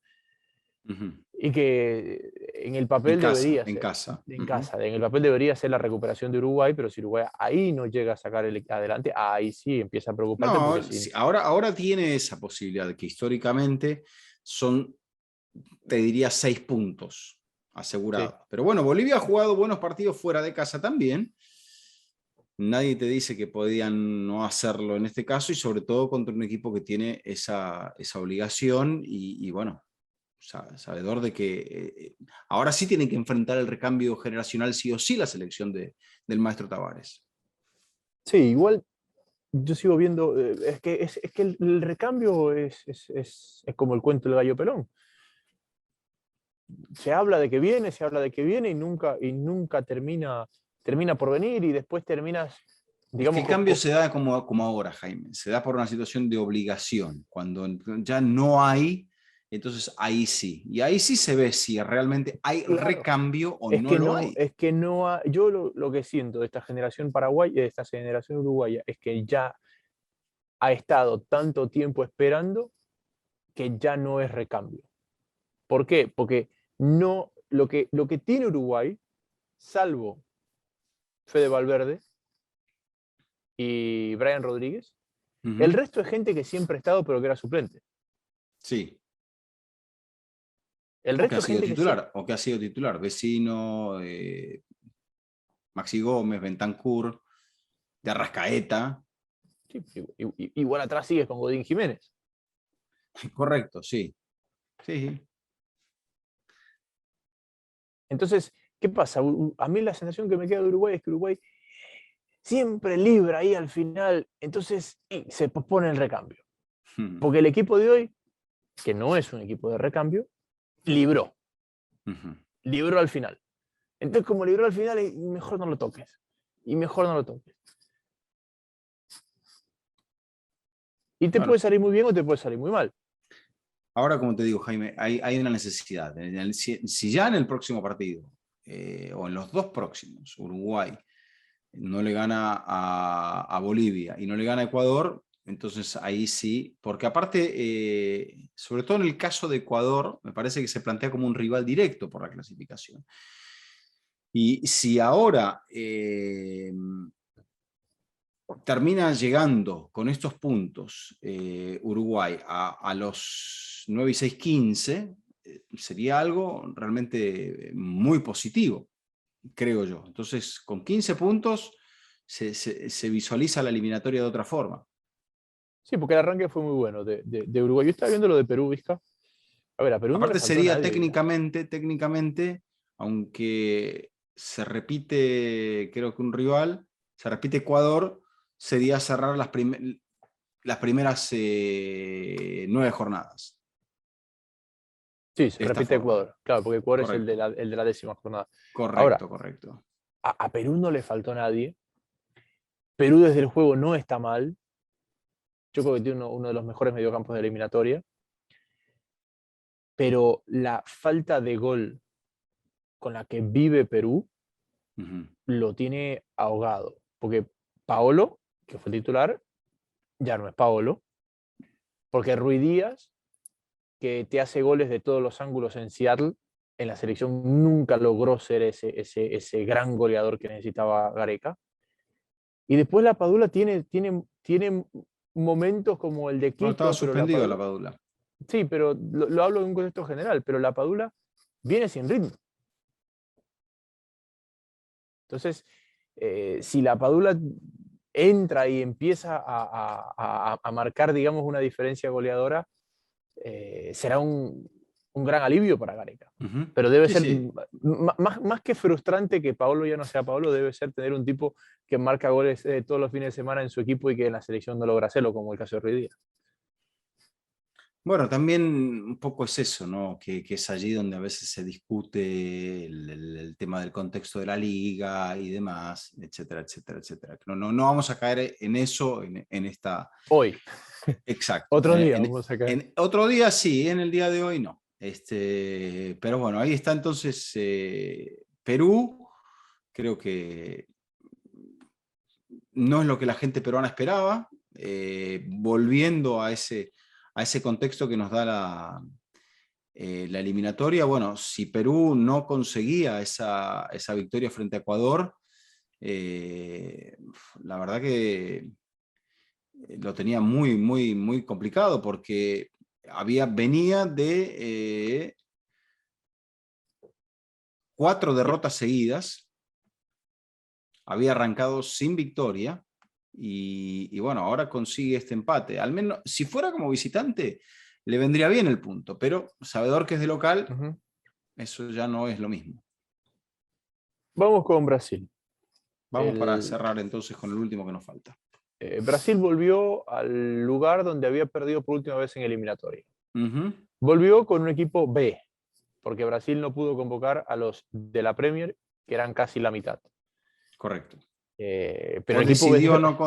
Uh-huh. Y que en el En papel casa, debería en ser, casa. en Uh-huh. casa, en el papel debería ser la recuperación de Uruguay, pero si Uruguay ahí no llega a sacar adelante, ahí sí empieza a preocuparte porque No, si... ahora tiene esa posibilidad de que históricamente son, te diría, 6 puntos Sí. asegurados. Pero bueno, Bolivia ha jugado buenos partidos fuera de casa también. Nadie te dice que podían no hacerlo en este caso y sobre todo contra un equipo que tiene esa obligación y bueno, sabedor de que ahora sí tienen que enfrentar el recambio generacional sí o sí la selección del maestro Tavares. Sí, igual yo sigo viendo, es que el recambio es como el cuento del gallo pelón. Se habla de que viene, se habla de que viene y nunca termina por venir y después terminas, Es que digamos, el cambio se da como ahora, Jaime, se da por una situación de obligación, cuando ya no hay, entonces ahí sí, y ahí sí se ve si realmente hay claro, recambio o no lo hay. es que no yo lo que siento de esta generación paraguaya, de esta generación uruguaya, es que ya ha estado tanto tiempo esperando que ya no es recambio. ¿Por qué? Porque no, lo que tiene Uruguay, salvo Fede Valverde y Brian Rodríguez, el Uh-huh. resto es gente que siempre ha estado pero que era suplente. Sí, El o que resto ha es sido gente que siempre... titular, o que ha sido titular, Vecino, Maxi Gómez, Bentancur, de Arrascaeta. Sí, igual atrás sigues con Godín Jiménez. Correcto, sí. Sí. Entonces, ¿Qué pasa? A mí la sensación que me queda de Uruguay es que Uruguay siempre libra ahí al final, entonces se pospone el recambio. Porque el equipo de hoy, que no es un equipo de recambio, libró. Libró al final. Entonces, como libró al final, mejor no lo toques. Y mejor no lo toques. Y te puede salir muy bien o te puede salir muy mal. Ahora, como te digo, Jaime, hay una necesidad. Si ya en el próximo partido, o en los dos próximos, Uruguay no le gana a Bolivia y no le gana a Ecuador, entonces ahí sí, porque aparte, sobre todo en el caso de Ecuador, me parece que se plantea como un rival directo por la clasificación. Y si ahora termina llegando con estos puntos Uruguay a los 9 y 6, 15, sería algo realmente muy positivo, creo yo. Entonces, con 15 puntos se visualiza la eliminatoria de otra forma. Sí, porque el arranque fue muy bueno de Uruguay. Yo estaba viendo lo de Perú, Vizca. A ver, a Perú no le Aparte faltó a sería nadie. técnicamente, aunque se repite, creo que un rival, se repite Ecuador, sería cerrar las primeras 9 jornadas. Sí, se De esta repite forma. Ecuador. Claro, porque Ecuador Correcto. es el de la 10ª jornada. Ahora, Correcto. a Perú no le faltó a nadie. Perú desde el juego no está mal. Yo creo que tiene uno de los mejores mediocampos de la eliminatoria. Pero la falta de gol con la que vive Perú lo tiene ahogado. Porque Paolo, que fue titular, ya no es Paolo. Porque Ruiz Díaz, que te hace goles de todos los ángulos en Seattle, en la selección nunca logró ser ese gran goleador que necesitaba Gareca. Y después la Padula tiene momentos como el de Bueno, estaba Quito, pero la suspendido la Padula, Padula. sí, pero lo hablo en un contexto general, pero la Padula viene sin ritmo. Entonces, si la Padula entra y empieza a marcar, digamos, una diferencia goleadora, será un gran alivio para Gareca. Pero debe ser, Sí. más que frustrante que Paolo ya no sea Paolo, debe ser tener un tipo que marca goles todos los fines de semana en su equipo y que en la selección no logra hacerlo, como el caso de Ruiz Díaz. Bueno, también un poco es eso, ¿no? Que es allí donde a veces se discute el tema del contexto de la liga y demás, etcétera, etcétera, etcétera. No vamos a caer en eso en esta... Hoy. Exacto. Otro día vamos a caer. En otro día sí, en el día de hoy no. Pero bueno, ahí está entonces Perú. Creo que no es lo que la gente peruana esperaba, volviendo a ese contexto que nos da la eliminatoria. Bueno, si Perú no conseguía esa victoria frente a Ecuador, la verdad que lo tenía muy, muy, muy complicado porque venía de 4 derrotas seguidas, había arrancado sin victoria y bueno, ahora consigue este empate. Al menos, si fuera como visitante, le vendría bien el punto, pero sabedor que es de local, eso ya no es lo mismo. Vamos con Brasil. Vamos para cerrar entonces con el último que nos falta. Brasil volvió al lugar donde había perdido por última vez en eliminatoria. Uh-huh. Volvió con un equipo B, porque Brasil no pudo convocar a los de la Premier, que eran casi la mitad. Correcto. Pero el equipo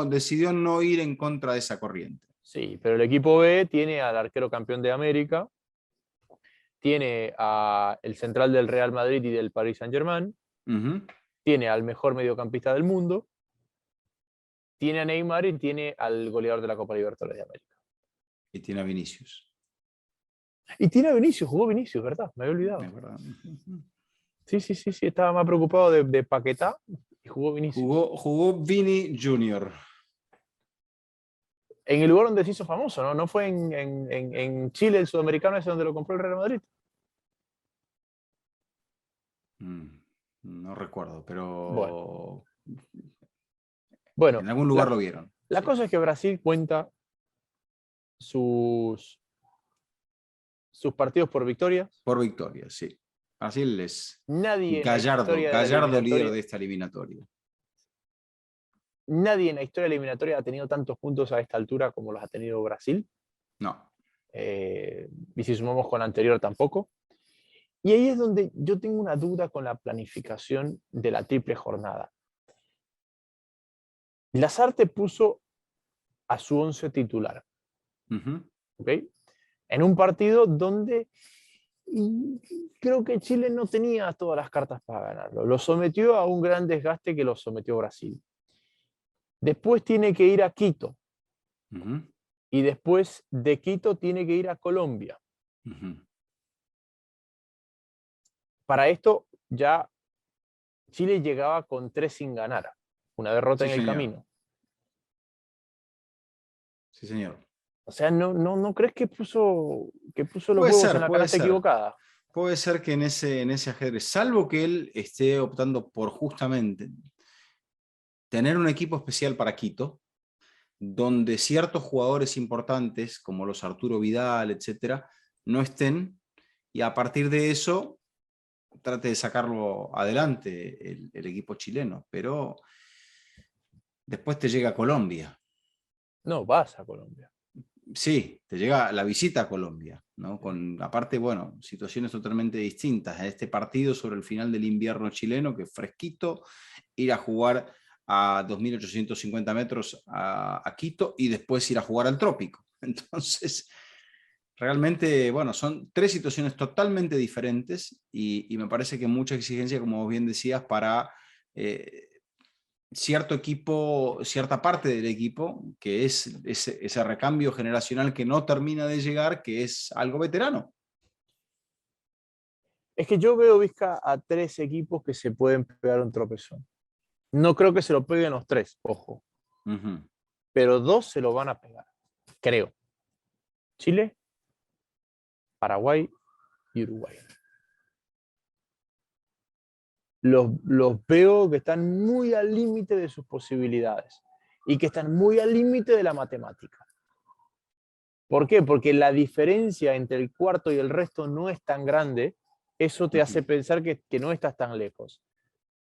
decidió no ir en contra de esa corriente. Sí, pero el equipo B tiene al arquero campeón de América, tiene al central del Real Madrid y del Paris Saint-Germain, tiene al mejor mediocampista del mundo, tiene a Neymar y tiene al goleador de la Copa Libertadores de América. Y tiene a Vinicius. Y tiene a Vinicius, jugó Vinicius, ¿verdad? Me había olvidado. Es verdad. Sí, estaba más preocupado de Paquetá y jugó Vinicius. Jugó Vini Junior. En el lugar donde se hizo famoso, ¿no? ¿No fue en Chile, el sudamericano ese donde lo compró el Real Madrid? No recuerdo, pero bueno, en algún lugar lo vieron. La cosa es que Brasil cuenta sus partidos por victorias. Por victorias, sí. Brasil es Nadie en la Gallardo, historia de la Gallardo líder eliminatoria, de esta eliminatoria. nadie en la historia eliminatoria ha tenido tantos puntos a esta altura como los ha tenido Brasil. No. Y si sumamos con la anterior tampoco. Y ahí es donde yo tengo una duda con la planificación de la triple jornada. Lasarte puso a su 11 titular, ¿ok? En un partido donde creo que Chile no tenía todas las cartas para ganarlo. Lo sometió a un gran desgaste que lo sometió Brasil. Después tiene que ir a Quito. Y después de Quito tiene que ir a Colombia. Para esto ya Chile llegaba con 3 sin ganar, una derrota Sí, en el señor. camino. Sí, señor. O sea, ¿no crees que puso los Puede huevos en ser, la puede canasta ser. equivocada? Puede ser que en ese ajedrez, salvo que él esté optando por justamente tener un equipo especial para Quito, donde ciertos jugadores importantes, como los Arturo Vidal, etcétera, no estén, y a partir de eso trate de sacarlo adelante el equipo chileno. Pero después te llega Colombia. No, vas a Colombia. Sí, te llega la visita a Colombia, ¿no? Con, aparte, bueno, situaciones totalmente distintas. En este partido sobre el final del invierno chileno, que es fresquito, ir a jugar a 2.850 metros a Quito y después ir a jugar al trópico. Entonces, realmente, bueno, son 3 situaciones totalmente diferentes y me parece que mucha exigencia, como vos bien decías, para cierto equipo, cierta parte del equipo, que es ese recambio generacional que no termina de llegar, que es algo veterano. Es que yo veo, Vizca, a 3 equipos que se pueden pegar un tropezón. No creo que se lo peguen los 3, ojo. Pero 2 se lo van a pegar, creo. Chile, Paraguay y Uruguay. Los veo que están muy al límite de sus posibilidades y que están muy al límite de la matemática. ¿Por qué? Porque la diferencia entre el cuarto y el resto no es tan grande. Eso te hace pensar que no estás tan lejos.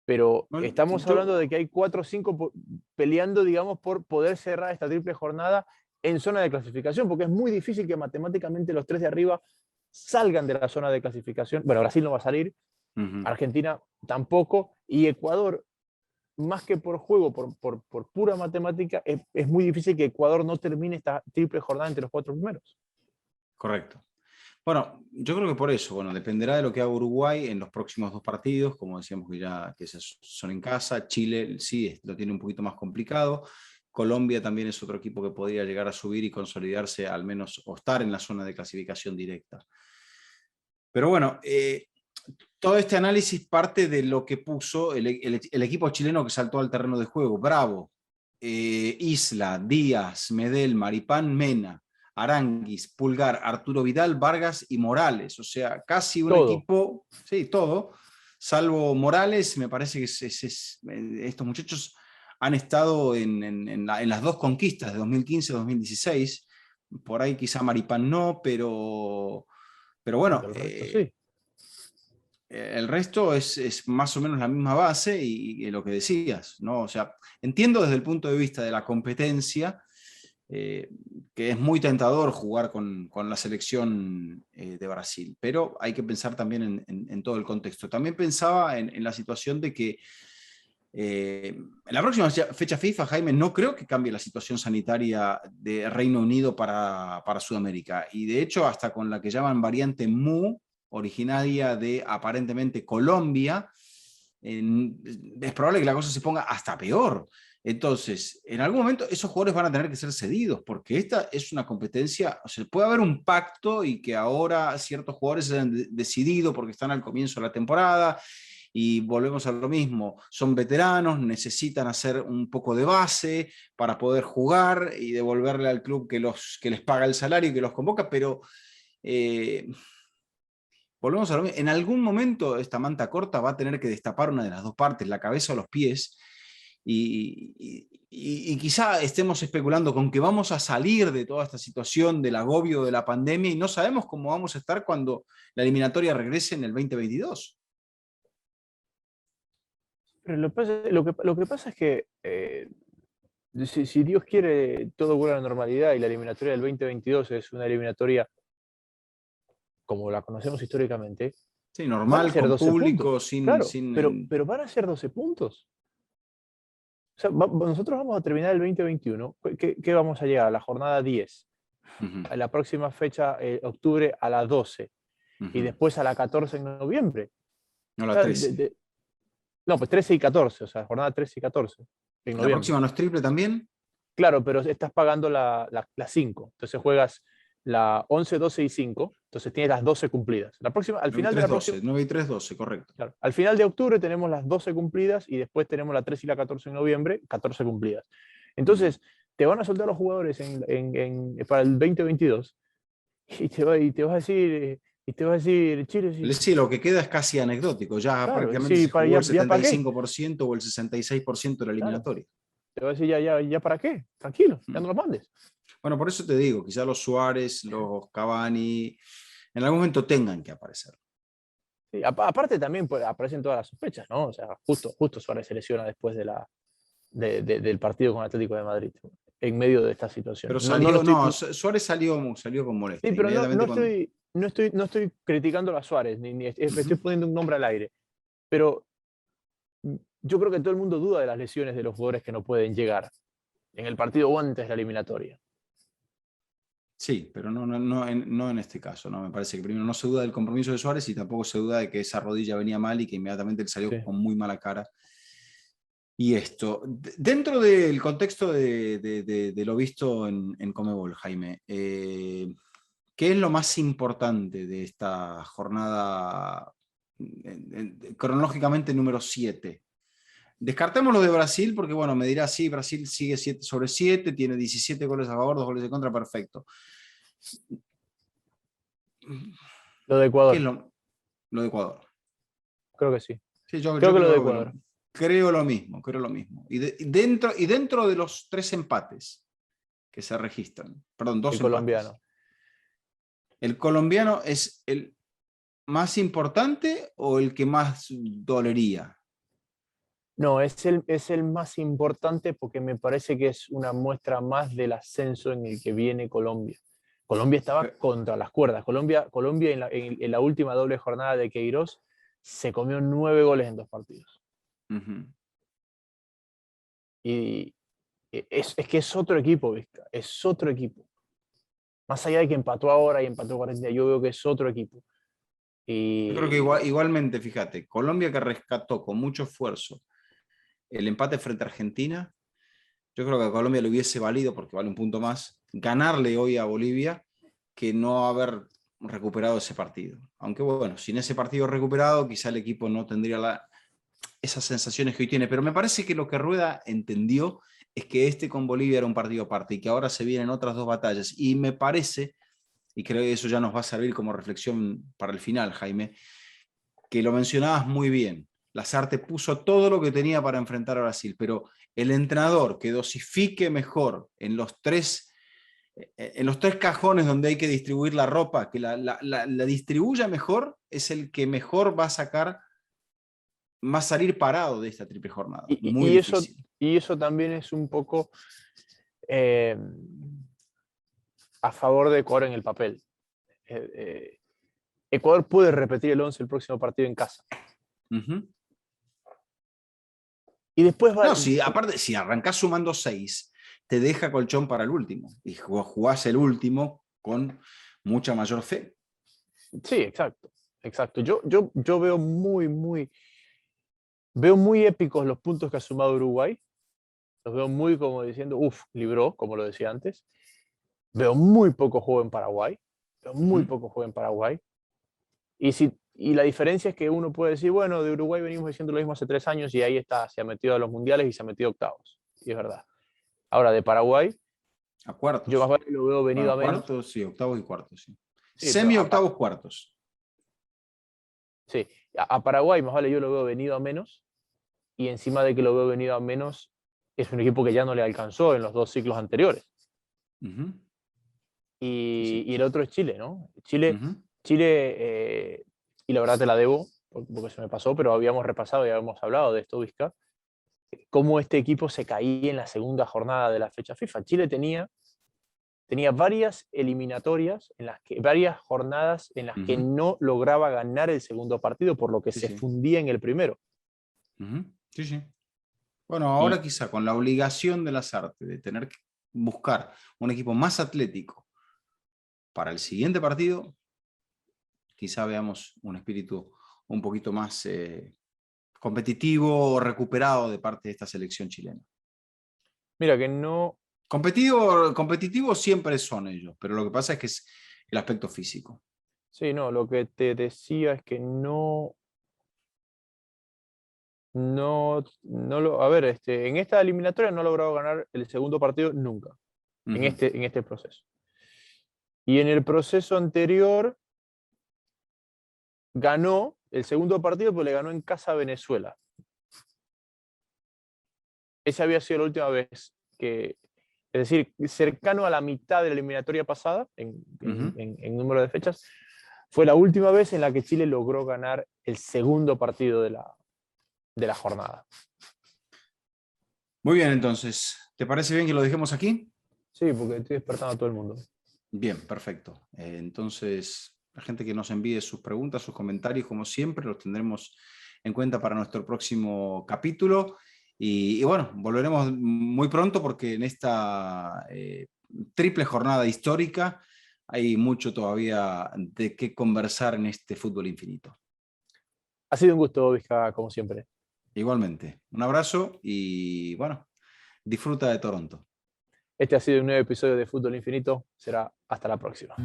Pero Bueno, estamos hablando de que hay 4 o 5 peleando, digamos, por poder cerrar esta triple jornada en zona de clasificación, porque es muy difícil que matemáticamente los 3 de arriba salgan de la zona de clasificación. Bueno, Brasil no va a salir, Argentina tampoco, y Ecuador, más que por juego, por pura matemática, es muy difícil que Ecuador no termine esta triple jornada entre los 4 primeros. Correcto. Bueno, yo creo que por eso, bueno, dependerá de lo que haga Uruguay en los próximos 2 partidos, como decíamos que ya que son en casa. Chile sí lo tiene un poquito más complicado. Colombia también es otro equipo que podría llegar a subir y consolidarse al menos o estar en la zona de clasificación directa. Pero bueno, todo este análisis parte de lo que puso el equipo chileno que saltó al terreno de juego. Bravo, Isla, Díaz, Medel, Maripán, Mena, Aranguis, Pulgar, Arturo Vidal, Vargas y Morales. O sea, casi un Todo. equipo, sí, todo, salvo Morales. Me parece que estos muchachos han estado en las 2 conquistas de 2015-2016. Por ahí quizá Maripán no, pero bueno, El resto sí. el resto es más o menos la misma base y lo que decías, ¿no? O sea, entiendo desde el punto de vista de la competencia que es muy tentador jugar con la selección de Brasil, pero hay que pensar también en todo el contexto. También pensaba en la situación de que en la próxima fecha FIFA, Jaime, no creo que cambie la situación sanitaria de Reino Unido para Sudamérica. Y de hecho, hasta con la que llaman variante Mu, originaria de aparentemente Colombia, es probable que la cosa se ponga hasta peor. Entonces, en algún momento esos jugadores van a tener que ser cedidos, porque esta es una competencia, o sea, puede haber un pacto y que ahora ciertos jugadores se hayan decidido porque están al comienzo de la temporada y volvemos a lo mismo, son veteranos, necesitan hacer un poco de base para poder jugar y devolverle al club que les paga el salario y que los convoca, pero volvemos a lo mismo, en algún momento esta manta corta va a tener que destapar una de las 2 partes, la cabeza o los pies, y quizá estemos especulando con que vamos a salir de toda esta situación del agobio de la pandemia y no sabemos cómo vamos a estar cuando la eliminatoria regrese en el 2022. Pero lo que pasa es que si Dios quiere, todo vuelve a la normalidad y la eliminatoria del 2022 es una eliminatoria como la conocemos históricamente, Sí, van a normal, ser con 12 público, puntos. sin... Claro, sin pero van a ser 12 puntos. O sea, nosotros vamos a terminar el 2021. ¿Qué vamos a llegar? A la jornada 10. uh-huh, A la próxima fecha, octubre, a la 12. Y uh-huh. después a la 14 en noviembre. No, O la sea, 13. no, pues 13 y 14. O sea, jornada 13 y 14 en ¿La noviembre. próxima no es triple también? Claro, pero estás pagando la 5. Entonces juegas la 11, 12 y 5. Entonces tienes las 12 cumplidas. La próxima, al 9 y final de 3, la próxima, 12. 9 y 3, 12, correcto. claro, al final de octubre tenemos las 12 cumplidas y después tenemos la 13 y la 14 en noviembre, 14 cumplidas. Entonces, te van a soltar los jugadores para el 2022 y te vas a decir, Chile, sí, Sí, lo que queda es casi anecdótico. Ya claro, prácticamente sí, se jugó el ya para qué, 75% o el 66% de la claro, eliminatoria. te vas a decir ya para qué, tranquilo, ya Mm. no los mandes. Bueno, por eso te digo, quizá los Suárez, los Cavani, en algún momento tengan que aparecer. Sí, aparte también pues, aparecen todas las sospechas, ¿no? O sea, justo Suárez se lesiona después del partido con Atlético de Madrid, en medio de esta situación. Pero No lo salió, estoy, no, Suárez salió con sí, molestia. pero Inmediatamente cuando... no estoy criticando a Suárez, ni estoy Uh-huh. poniendo un nombre al aire, pero yo creo que todo el mundo duda de las lesiones de los jugadores que no pueden llegar en el partido o antes de la eliminatoria. Sí, pero no en este caso. ¿No? Me parece que primero no se duda del compromiso de Suárez y tampoco se duda de que esa rodilla venía mal y que inmediatamente él salió Sí. con muy mala cara. Y esto, dentro del contexto de lo visto en Conmebol, Jaime, ¿qué es lo más importante de esta jornada cronológicamente número 7? Descartemos lo de Brasil, porque bueno, me dirá, sí, Brasil sigue 7/7, tiene 17 goles a favor, 2 goles de contra, perfecto. Lo de ¿Qué es Ecuador, lo de Ecuador? creo que sí. Sí, yo Creo que lo de creo Ecuador. creo lo mismo, creo lo mismo. Y dentro de los 3 empates que se registran, perdón, El 2 empates, colombiano. ¿el colombiano es el más importante o el que más dolería? No, es el más importante porque me parece que es una muestra más del ascenso en el que viene Colombia. Colombia estaba contra las cuerdas. Colombia en la última doble jornada de Queiroz se comió 9 goles en 2 partidos. Uh-huh. Y es que es otro equipo, Vizca, es otro equipo. Más allá de que empató ahora y empató con Argentina, yo veo que es otro equipo. Yo creo que Y igualmente, fíjate, Colombia que rescató con mucho esfuerzo el empate frente a Argentina, yo creo que a Colombia le hubiese valido, porque vale un punto más, ganarle hoy a Bolivia que no haber recuperado ese partido. Aunque bueno, sin ese partido recuperado, quizá el equipo no tendría esas sensaciones que hoy tiene. Pero me parece que lo que Rueda entendió es que este con Bolivia era un partido aparte y que ahora se vienen otras 2 batallas. Y me parece, y creo que eso ya nos va a servir como reflexión para el final, Jaime, que lo mencionabas muy bien. Lazarte puso todo lo que tenía para enfrentar a Brasil, pero el entrenador que dosifique mejor en los tres cajones donde hay que distribuir la ropa, que la distribuya mejor, es el que mejor va a salir parado de esta triple jornada. Muy difícil. y eso también es un poco eh, a favor de Ecuador en el papel. Ecuador puede repetir el 11 el próximo partido en casa. Uh-huh. Y después va. No, si, aparte, si arrancás sumando 6, te deja colchón para el último. Y jugás el último con mucha mayor fe. Sí, exacto. Exacto. Yo veo muy épicos los puntos que ha sumado Uruguay. Los veo muy como diciendo, uff, libró, como lo decía antes. Veo muy poco juego en Paraguay. Veo muy Uh-huh. poco juego en Paraguay. Y la diferencia es que uno puede decir, bueno, de Uruguay venimos diciendo lo mismo hace 3 años y ahí está, se ha metido a los mundiales y se ha metido a octavos. Y es verdad. Ahora, de Paraguay, A yo más cuartos. vale lo veo venido Bueno, a menos. cuartos, sí, octavos y cuartos, sí. Sí, pero Semi-octavos, cuartos. sí, a Paraguay más vale yo lo veo venido a menos. Y encima de que lo veo venido a menos, es un equipo que ya no le alcanzó en los 2 ciclos anteriores. Ujú. Y el otro es Chile, ¿no? Chile, Ujú. y la verdad te la debo, porque se me pasó, pero habíamos repasado y habíamos hablado de esto, Vizca, cómo este equipo se caía en la segunda jornada de la fecha FIFA. Chile tenía varias eliminatorias, varias jornadas en las que Ujú. no lograba ganar el segundo partido, por lo que Sí, se sí. fundía en el primero. Ujú. Sí, sí. Bueno, Y ahora quizá con la obligación de las artes de tener que buscar un equipo más atlético para el siguiente partido, quizá veamos un espíritu un poquito más competitivo o recuperado de parte de esta selección chilena. mira que no, Competitivo siempre son ellos, pero lo que pasa es que es el aspecto físico. sí, no, lo que te decía es que a ver, en esta eliminatoria no ha logrado ganar el segundo partido nunca, Ujú. en este proceso. Y en el proceso anterior ganó el segundo partido, pero le ganó en casa a Venezuela. Esa había sido la última vez que, es decir, cercano a la mitad de la eliminatoria pasada, Ujú. en número de fechas, fue la última vez en la que Chile logró ganar el segundo partido de la jornada. Muy bien, entonces, ¿te parece bien que lo dejemos aquí? Sí, porque estoy despertando a todo el mundo. Bien, perfecto. Entonces, la gente que nos envíe sus preguntas, sus comentarios, como siempre, los tendremos en cuenta para nuestro próximo capítulo. Y bueno, volveremos muy pronto porque en esta triple jornada histórica hay mucho todavía de qué conversar en este fútbol infinito. Ha sido un gusto, Vizca, como siempre. Igualmente, un abrazo y bueno, disfruta de Toronto. Este ha sido un nuevo episodio de Fútbol Infinito. Será hasta la próxima.